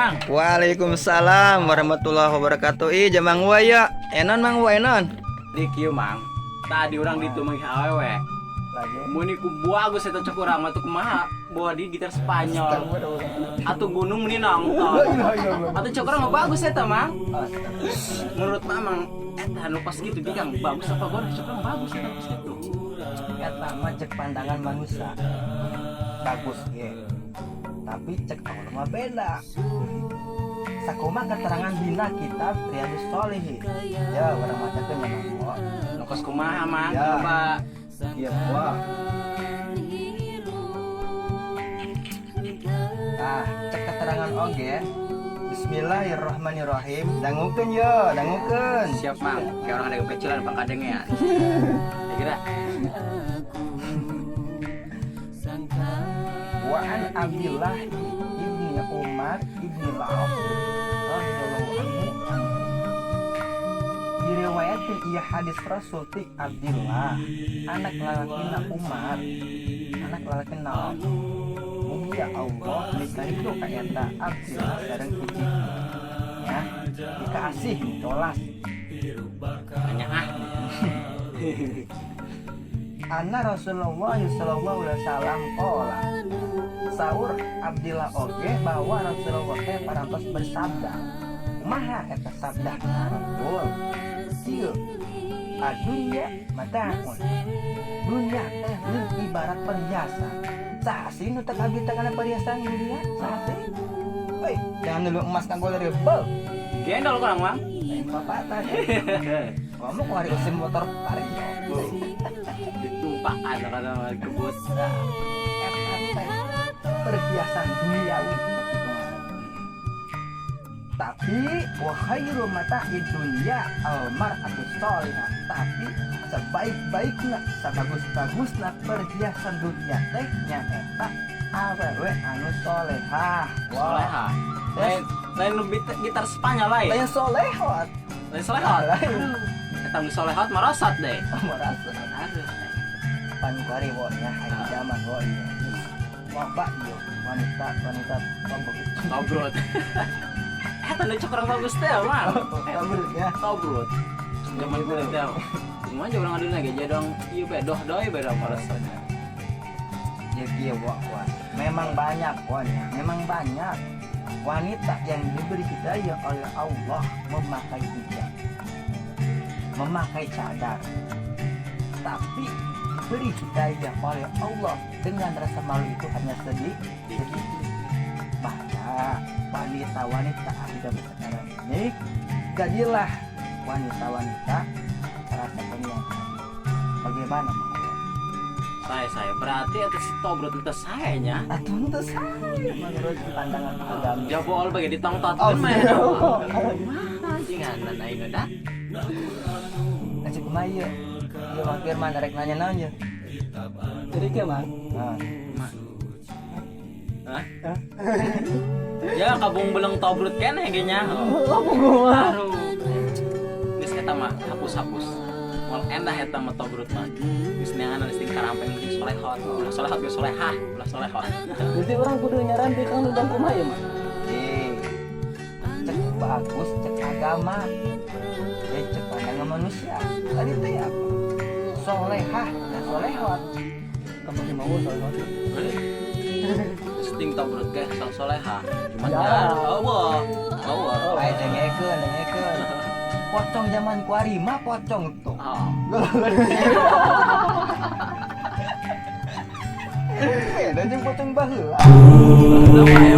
Mang. Waalaikumsalam warahmatullahi wabarakatuh. Ih, jamang wa ya. Enon mang wa enon. Di kieu Mang. Tadi orang ditu mah awewe. Mun ku bagus eta cek urang mah tuh kumaha bawa di gitar Spanyol. Atuh gunung meni nongton. Atuh cek urang mah bagus eta Mang. Menurut Mamang eta nu pas gitu digang bagus apa gor cek urang bagus eta pas gitu. Eta mah cek pandangan manusia. Bagus ye. Tapi cek Allah mah beda. Sakumaha keterangan dina kitab Riyadhus Shalihin. Ya, urang macakeun mah. Nu kos kumaha Mang? Ya. Coba. Iya, wah. Cek keterangan oge. Bismillahirrahmanirrahim. Dangukeun yo, dangukeun. Siap Mang. Kayak orang ada kecilan pangkadenge ya. Kira Wa an Abdillah ibni Umar ibni Al-As radhiyallahu anhu. Diriwayatkeun ieu hadis Rasul ti Abdillah anak lalakina Umar anak lalakina Mugia Allah dikaritu ka eta Abdillah sareng hiji ya dikasih tolas tanya ah. Anna Rasulullah sallallahu alaihi wasallam qala saur Abdillah oge bahwa Rasulullah teh parantos bersabda kumaha eta sabda Rasul kieu adunya mataun dunya teh ibarat perhiasan sahasi nu teu kabeh teh kana perhiasan dunia sahasi euy jangan dulu emas kanggo rebel Gendol kurang Mang. papatan kamu kemarin usin motor vario Ditumpakan kadang kebut. Perhiasan duniawi tapi wahairu mata'id dunya almar'atu sholihah tapi sebaik-baikna sebagus-bagusna perhiasan dunia teh nyaeta awewe anu solehah. Soleha. Lain nu gitar Spanyol lain. Lain solehot. Lain solehot. Eta nu solehot marosot deh. Merasa Aduh. pankari wonya hari zaman wonya. Loba ieu wanita Tobrut. Eta nu cok urang bagus teh Mang. Tobrut ya. Tobrut. Zaman kulit teh. Cuma aja urang aduna ge jadong ieu bedoh doi bedoh marosotna. Ya kieu wa. Memang banyak wonya, memang banyak wanita yang diberi hidayah oleh Allah memakai hijab, memakai cadar, tapi diberi hidayah oleh Allah dengan rasa malu itu hanya sedikit. Maka wanita-wanita zaman sekarang ini jadilah wanita-wanita rasa penyiasat. Bagaimana? Saya berarti eta si Tobrut itu saya nya. Atau itu saya menurut pandangan agama. Jabol bagi ditongtot Oh, mah. iya. Anjingan ayeuna dah. Kasih kumaha ieu? Ieu mah Firman rek nanya naon ye? Jadi ke mah? Nah. Hah? Ya kabung beleng Tobrut keneh ge nya. Apa gua? Aduh. Geus eta mah hapus-hapus. Moal endah eta mah Tobrut mah. Geus neangan listing karampeng geus solehot. Ulah solehot geus solehah, ulah solehot. Jadi orang kudu nyaran di kang udang kumaha ya mah? Cek bagus, cek agama. Cek pandangan manusia. Tadi teh apa? Solehah, dan solehot. Kamu di mau solehot? Listing Tobrut ge solehah. Cuma Ya. ya Allah. Allah. Ayo dengekeun. Pocong zaman kuari mah pocong tuh. Oh. Beda jeung pocong baheula. Kenapa ya